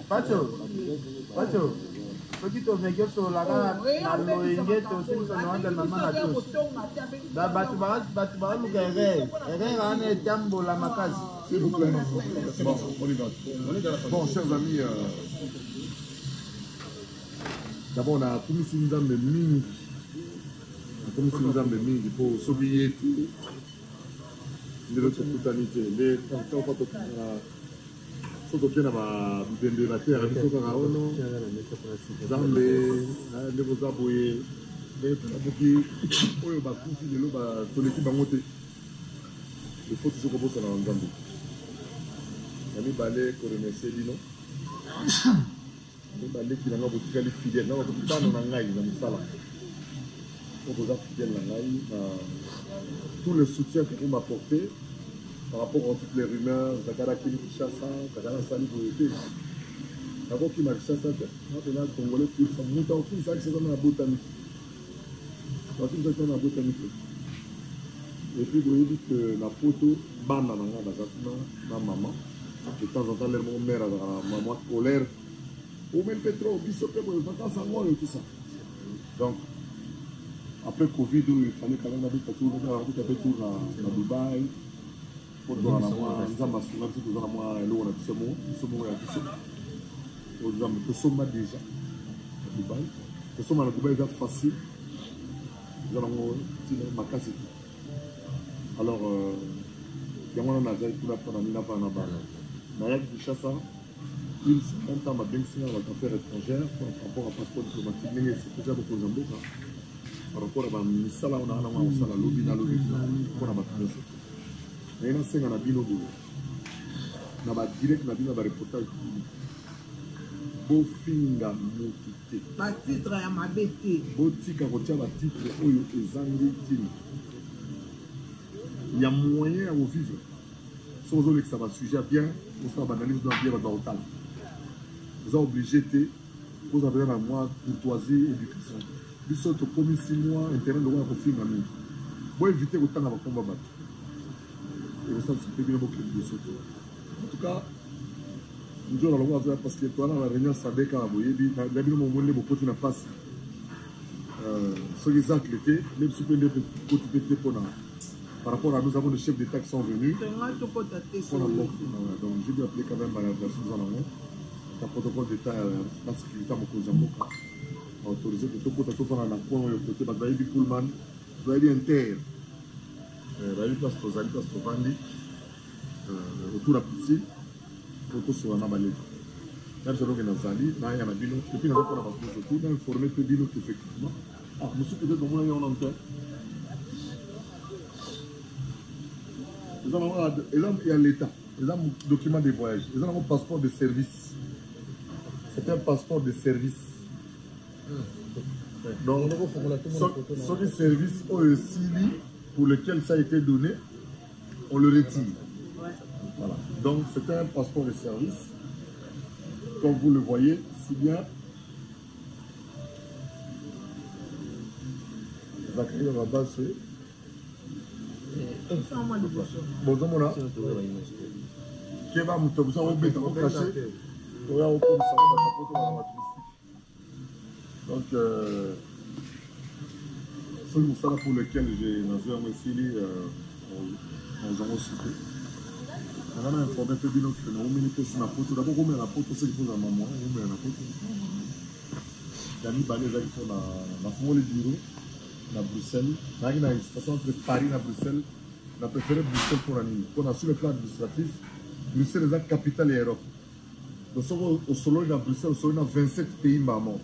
Pacho. Soki toveke solaka na loyenge tosilisa noanda na mana tos. Da batu baluka ere ane etambola makasi. S'il vous plaît. Bon, on y va. Bon, chers amis, d'abord on a Komisi Nzambe mingi pour s'oublier tout. Les autres coutanités, les temps quand soki okenda babende na terre biso kaka ono nzambe nde boza boye abuki oyo bakufi lelo toleki bango te ifo toujours kobosana na nzambe na mibale koremercie bino mibaleki nanga botikali fidèle na bakoki bana na ngai na misala po boza fidèle na ngai na tout le soutien que vous m'apportez par rapport à toutes les rumeurs, Zakara Kili Kishasa, Zakara Sali Boyete. D'abord, qui m'a Kishasa, maintenant, Congolais, qui sont montés au fil, ça, c'est dans la botanique. C'est dans la botanique. Et puis, vous dites que la photo, Bana, ma maman, de temps en temps, mon mère, ma maman, colère, ou même pétrole, bisope, vacances en moi et tout ça. Donc, après Covid, il fallait quand même habiter tout à Dubaï. Pour nous, nous sommes déjà à Dubaï. Nous sommes à Dubaï, c'est facile. Nous allons ma casse. Alors, il y a un agent qui va prendre un temps à bien signer avec affaires étrangères par rapport à passeport diplomatique. Mais c'est déjà beaucoup de gens. Par rapport à la Misala, on a un lobby dans le lobby pour la matinée. Il y a un signe à la bino boulot. Na ba direct na bino ba reportage. Bo finga motite. Ba titre ya mabete. Bo tika kotia ba titre oyo ezangi tini. Il y a moyen à vivre. Sans que ça va sujet bien, on sera banalisé dans bien dans l'hôtel. Vous êtes obligé de vous avez un mois courtoisie et éducation. Vous êtes comme 6 mois intérêt de voir vos filles en nous. Vous évitez autant d'avoir combat. Et ça, c'est bien beaucoup de choses. En tout cas, nous allons voir parce que toi, la réunion Sadeka, vous voyez, il y a beaucoup de place. Ce qui est athlète, même si vous avez des côtés de par rapport à nous avons des chefs d'État qui sont venus. Donc, j'ai dû appeler quand même à la version dans la main. Le protocole d'État, la sécurité à Mokozamboka, a autorisé que tout le monde soit dans la coin, côté de Pullman, de Inter. Il place pour Vandi, autour de la piscine, autour sur la Nabalé. Là, je reviens dans Zali, là, il y a un bilan, et puis, on a informé que bilan qu'effectivement, monsieur, peut-être au moins, il y a un enquête. Il y a l'État, il y a un document de voyage, il y a un passeport de service. C'est un passeport de service. Donc, ce service aussi pour lequel ça a été donné, on le retire. Voilà. Donc, c'est un passeport de service. Comme vous le voyez, si bien. Zachary va passer. Bon, donc on a. Keva Moutobusa, on va cacher. Donc, c'est le moussala pour lequel j'ai nazi un mesili nous avons cité. On a informé que nous avons mis sur la photo. D'abord, on met la photo, c'est qu'il faut la maman, on met la photo. Il y a mis balai pour la fond le bureau à Bruxelles. Il y a une station entre Paris et Bruxelles. On a préféré Bruxelles pour la nuit. On a sur le plan administratif, Bruxelles est la capitale de l'Europe. Donc, au solo de Bruxelles, au solo de 27 pays mamans.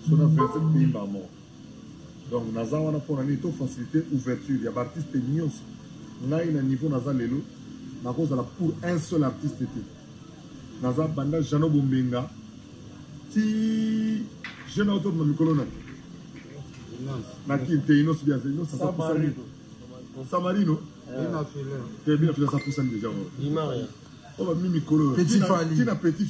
Sur 27 pays mamans. Donc, nous avons facilité l'ouverture. Il y a des artistes mignons. Nous avons un niveau pour un seul artiste. Nous avons Banda Jano Bombenga. Si je n'ai pas de micro, Samarino. Petit Fali. Tina Petit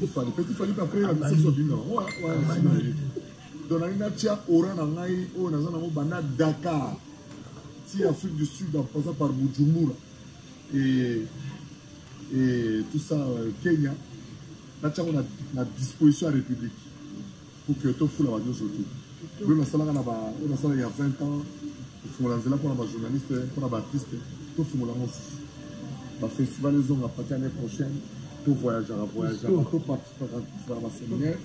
Fali. Petit Fali après la mission du Nord. Donc, on a tia Oran Nangai, on a Banda Dakar. parti Afrique du Sud en passant par Bujumbura et tout ça, Kenya, là, on a disposition à la République pour que tout le monde soit autour. On a ça il y a 20 ans, pour les journalistes, pour les artistes, tout le monde aussi. Le festival les hommes à partir de l'année prochaine, tout voyager, tout participer à la séminaire.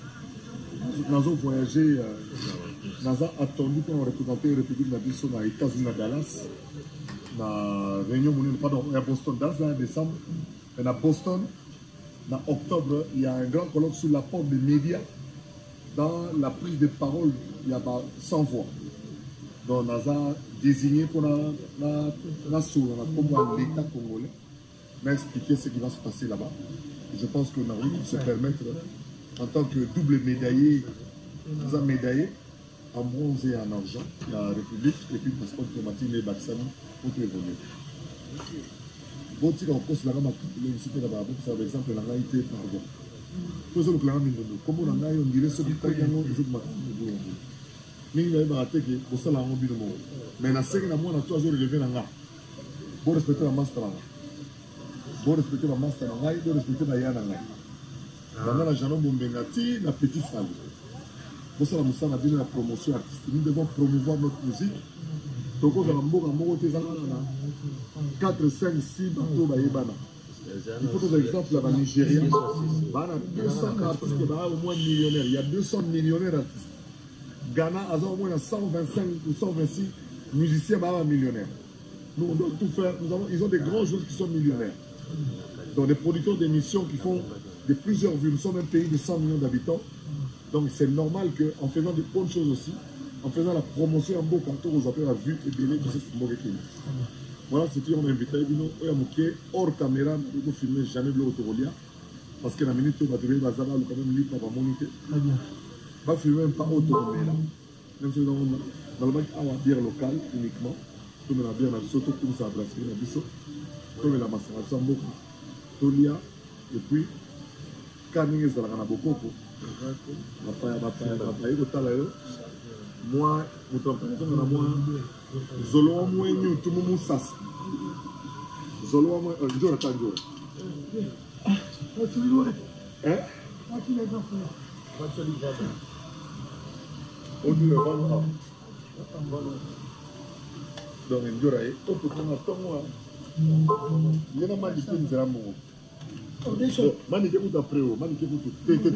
Nous avons voyagé, nous avons attendu pour représenter la République de aux États-Unis à Dallas, dans la réunion pardon, à Boston, Dallas en décembre, et à Boston, en octobre, il y a un grand colloque sur l'apport des médias dans la prise de parole, il y a 100 voix. Donc, nous avons désigné pour l'État congolais, mais expliquer ce qui va se passer là-bas. Je pense que nous avons se permettre, en tant que double médaillé, nous avons médaillé en bronze et en argent, la République, et puis le passeport diplomatique et Baksami pour évoluer. Bon, si on pose la gamme, par exemple, la réalité, pardon. Pour ça, comme on dirait ce qui est les autres matins. Mais na seke na mwana to azo relever na nga bo respecter la master na bo respecter la master na ngai bo respecter la yana ngai dans la jano bombenga ti na petit salle bo ça la musana bien la promotion artistique nous devons promouvoir notre musique donc on va mboka moko te zanga na 4 5 6 bato ba yebana il faut par exemple la Nigeria bana 200 artistes ba au moins millionnaires il y a 200 millionnaires artistes. Ghana a au moins 125 ou 126 musiciens millionnaires. Nous, on doit tout faire. Ils ont des grands joueurs qui sont millionnaires. Donc des producteurs d'émissions qui font de plusieurs vues. Nous sommes un pays de 100 millions d'habitants. Donc c'est normal qu'en faisant de bonnes choses aussi, en faisant la promotion en beau canton, vous appelez la vue et délai de ce mauvais pays. Voilà ce qu'on a invité. Hors caméra, nous ne filmons jamais de l'autorolia. Parce que la minute où on va devenir la Zala, quand même libre, on va monter. Pas filmer pas auto mais là même si dans le bac à la bière locale uniquement comme la bière na soto comme ça brasserie na biso comme la macération beaucoup tolia et puis kaninga za la na bokoko bapaya kotala yo moi mutampango na moi zolo moi nyu tumu musasa zolo moi njora tanjora hein on dit le vent. Donc, il y aura un peu de temps. Il y a un peu de temps. Mani ke kuta preo, mani ke kuta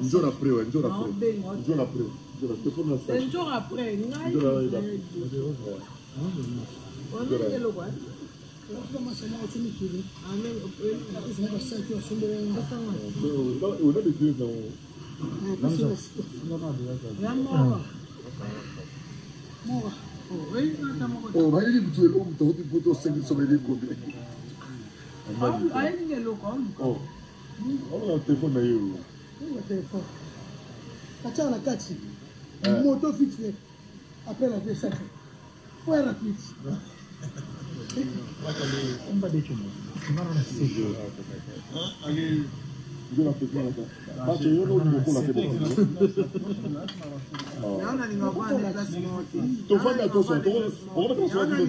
njora après, njora après. Njora après. Njora te fona ça. Njora après, ngai. Njora ida. On est le quoi? On a des choses dans oh, vai lhe dizer o todo botou sangue sobre ele com ele. Aí ninguém louco. Oh, olha o telefone aí. O telefone. Tá na caixa. Moto fixe. Après la pièce. Foi rapide. On va déchirer. On va rester. Allez. Je la fais pas là. Parce que yo no beaucoup la fait beaucoup. Tu fais attention, on va t'en sortir.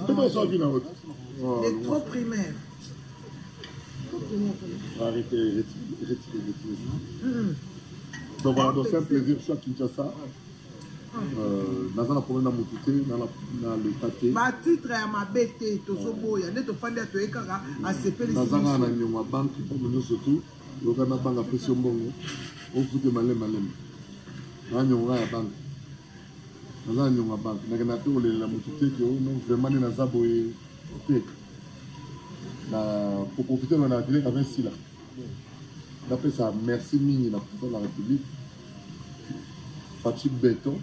Tu vas sortir là haute. C'est trop primaire. Arrêtez, retirez. Donc voilà, donc c'est un plaisir, je suis à Kinshasa. Dans un problème dans Moutouté, dans le Tate. Ma titre à ma bête, tout ce beau, il y a des gens qui ont à CP. Dans un banque, surtout, il y a une banque à pression bongo. On fout de malem. Dans un banque. Dans un banque. Dans un banque, la Moutouté, qui est vraiment dans un boy. Pour profiter de la direct avec Silla. D'après ça, merci Mini, la présidente de la République. Fatih Béton.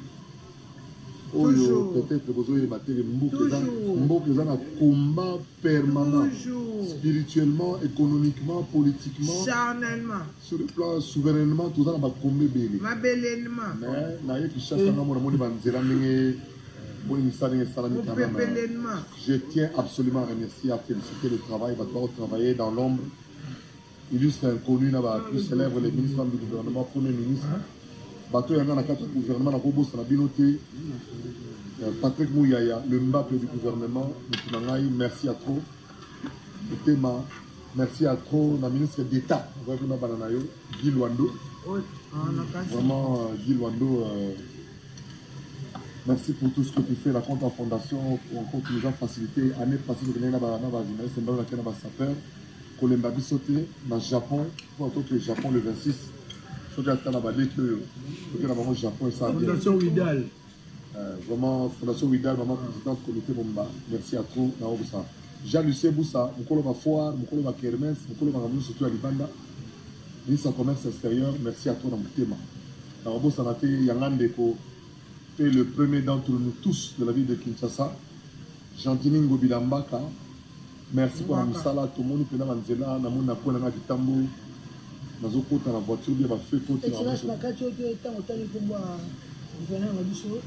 Peut-être que vous avez battu un combat permanent, spirituellement, économiquement, politiquement, charnellement, sur le plan souverainement, tout ça, on va combattre belé. Mais je tiens absolument à remercier, à féliciter le travail, il va devoir travailler dans l'ombre. Illustre inconnu, plus célèbre les ministres du gouvernement, premier ministre. bateau yanga na kati gouvernement na kobosa na binoté Patrick Mouyaya le Mbappé du gouvernement merci à trop le thème merci à trop la ministre d'État Guy Luando vraiment Guy Luando merci pour tout ce que tu fais la compte en fondation encore qui nous a facilité année passée de venir là-bas c'est dans laquelle on va s'appeler Kolemba Bisoté dans Japon pour le Japon le 26 je suis à la balai que le Japon et ça Fondation Widal vraiment Fondation Widal maman présidente comité Bomba merci à trop na Obusa Jean-Lucien Boussa mukolo ma foire mukolo ma kermesse mukolo ma rameau surtout à Libanda ministre du commerce extérieur merci à toi dans mon thème na Obusa na te yangande ko le premier d'entre nous tous de la ville de Kinshasa, Gentini Ngobilambaka. Merci pour la musala, tout le monde qui est dans la nzela, na mona pour la kitambo, na zo kota na voiture bien va faire côté. Excellence na kati o te tant otali komba gouverneur na biso,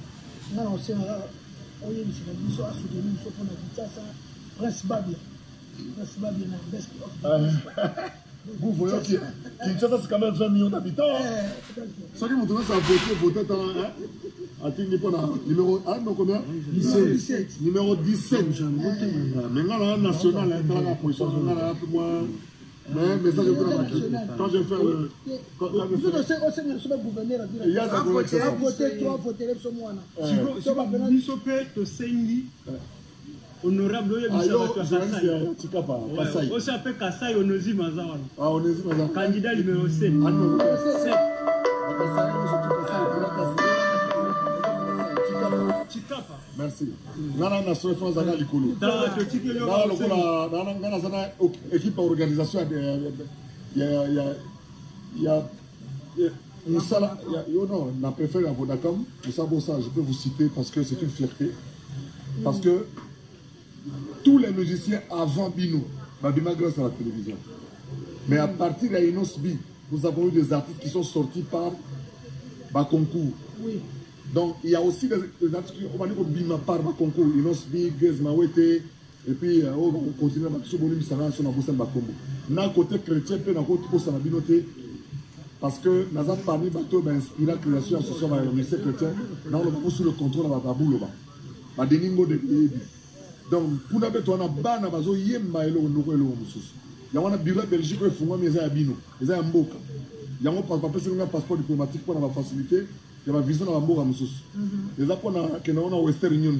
na on sait na oyo biso na biso a soutenir biso pour na Kinshasa, Prince Babia na best. Vous voyez que Kinshasa c'est quand même 20 millions d'habitants. Ça dit maintenant ça voter hein. Attends, numéro 1, non combien 17. Numéro 17. Maintenant, la nationale, la position nationale, mais ça, je veux la quand je fais le. Il y a un voté 3 votés sur moi. Honorable candidat numéro 7. Merci. Nana Nassau France Zaga Likolo. Nana équipe organisation il y a Moussala, on a préféré à Vodacom. Moussa Bossa, je peux vous citer parce que c'est une fierté. Parce que tous les musiciens avant Bino, Babima grâce à la télévision. Mais à partir de Inos B, nous avons eu des artistes qui sont sortis par concours. Oui. Donc il y a aussi des artistes qui ont bima par concours. Inos B, Gez Mawete, et puis on continue à se bonner sur la bourse de Bakombo. D'un côté chrétien, puis d'un côté pour Sanabinoté. Parce que nous avons parmi bateau inspiré la création associée à l'université chrétienne, nous avons sous le contrôle de la Baboulova. Donc, pour nous, on a ban à bazo yemba elo noko elo mususu. Il y a un bureau Belgique qui font mais ça abino, ça mboka. Il y a un passeport diplomatique pour la facilité, il y a une vision dans la mboka mususu. Les apports que nous avons Western Union.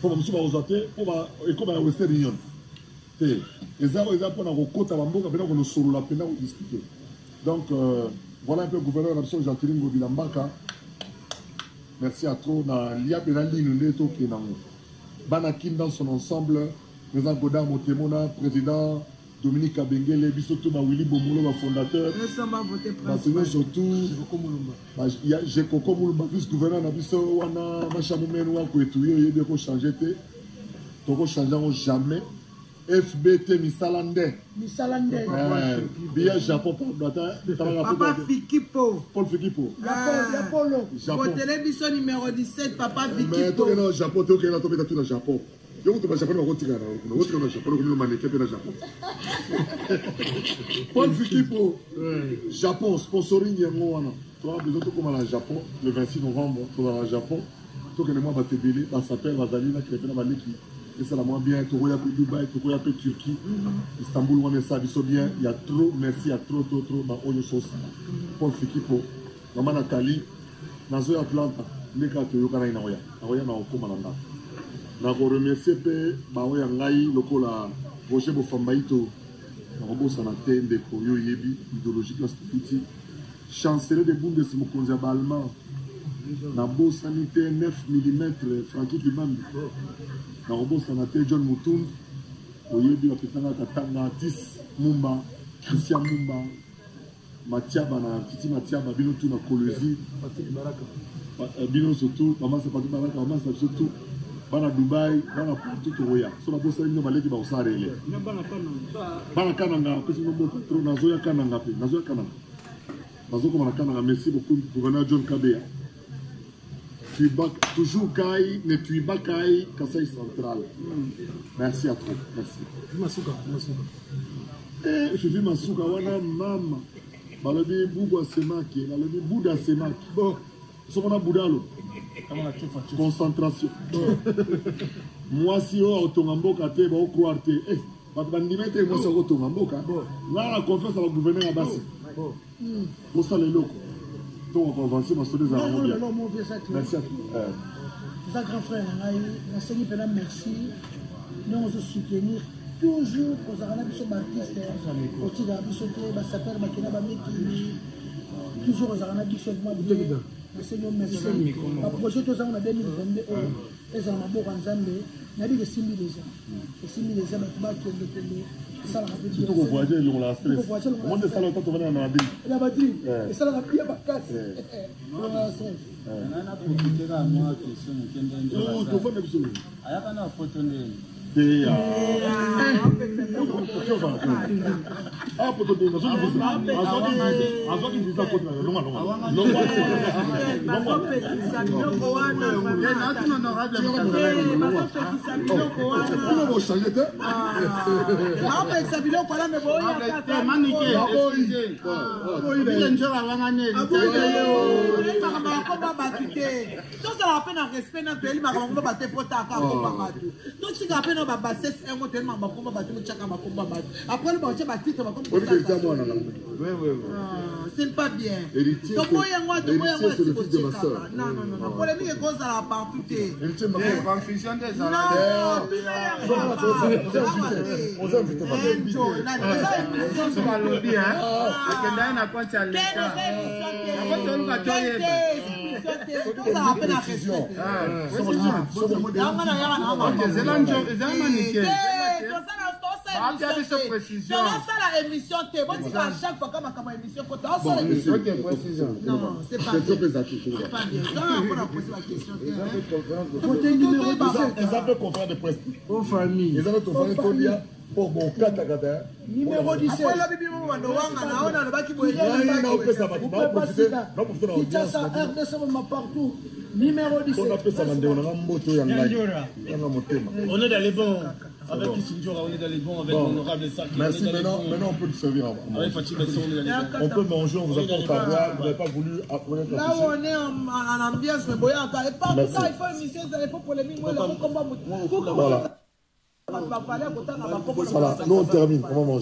Pour mususu baozaté, pour comme la Western Union. Les apports dans le côté de la mboka, maintenant on solo la peine de discuter. Donc voilà un peu le gouverneur de l'absence Jean-Thierry Ngobilambaka. Merci à trop. L'IA Benali Nuneto qui est dans Banakin dans son ensemble, président Godard Motemona, président Dominique Abengele, Bissoto Willy Bomolo, fondateur. Surtout, il y a Jekoko Moulumba, vice-gouverneur Nabiso, Wana, Machamoumen, Wakoetouyo, il y a des changé. Toko changeant jamais. FBT Misalande. Bien Japon Papa Fikipo. Paul Fikipo. Japon. Télévision numéro 17, Papa Fikipo. Mais toi, non, Japon, tu es dans Japon. Je vais te Japon, Paul Fikipo. Japon, sponsoring Yangoana. Toi, besoin de comme à Japon, le 26 novembre, tu vas au Japon. Toi, que moi, va te béler, va s'appeler Vazalina, qui est dans la l'équipe. Et ça, moi bien, tu vois, il y a Dubaï, tu vois, il y a Turquie, Istanbul, on est ça, ils sont bien. Il y a trop, merci, il y a trop, dans Oyo Sauce. Paul Fikipo, Maman Nathalie, Nazo Atlanta, les gars, tu vois, il y a Naoya, Naokomananda. Je remercie Baoya Ngai, Lokola, Roger Bofambaito, Robo Sanate, Ndeko, Yoyebi, idéologique, l'institut, chancelier de Bundesmokonza allemand, Nabo Sanité 9 mm, Francky Kibambi. Na robo sanate John Moutoun, Oyebi Wapetanga Katanga, Tis Mumba, Christian Mumba, Matiaba na Titi Matiaba, Bino tout na Kolezi, Bino surtout, maman c'est Patrick Baraka, maman c'est surtout, Bana Dubaï, Bana partout au Roya. Sur la bosse, il y a malé qui va au Sarele. Bana Kananga, parce que nous avons trop, Nazoya Kananga, Nazoya Kananga. Nazoya Kananga, merci beaucoup, gouverneur John Kabea. Toujours Kai, ne puis pas Kai, Kassai Central. Merci à toi. Merci. Je vis Masuka, Wana Mama. balobi bubu asemaki balobi buda asemaki bon somona budalo concentration mwasi oyo akotonga mboka te baokroire te bato bandima te mwasi akotonga mboka ngaa na confiance ya bagouverneur ya basi kosala eloko ntongo akoavanse masolo ezala mo bien merci à tout ça grand frère ngai nasengi mpena merci ndenge ozosoutenir toujours kozala na biso baartiste otikala biso te basapere bakenda bamekili toujours ozala na biso bien nasengi merci baprojet tozango na 2022 oyo ezala maboko ya nzambe nayebi esimbi deja bato bakendekende esalaka mpe na badri esalaka pia bakasi tofanda biso ayaka na foto ndeni c'est pas bien. Non, polémique est cause à la partout. Non, c'est pas bien. Numéro 17. Partout. Numéro 17. On est dans les bons. Avec Kissinjora, on est dans les bons. Avec l'honorable Sarki. Merci. Maintenant, on peut le servir. On peut manger, on vous apporte à boire. Vous n'avez pas voulu apprendre. Là où on est en ambiance, mais bon, il faut une mission, il faut polémique. Voilà, nous on termine. On va manger.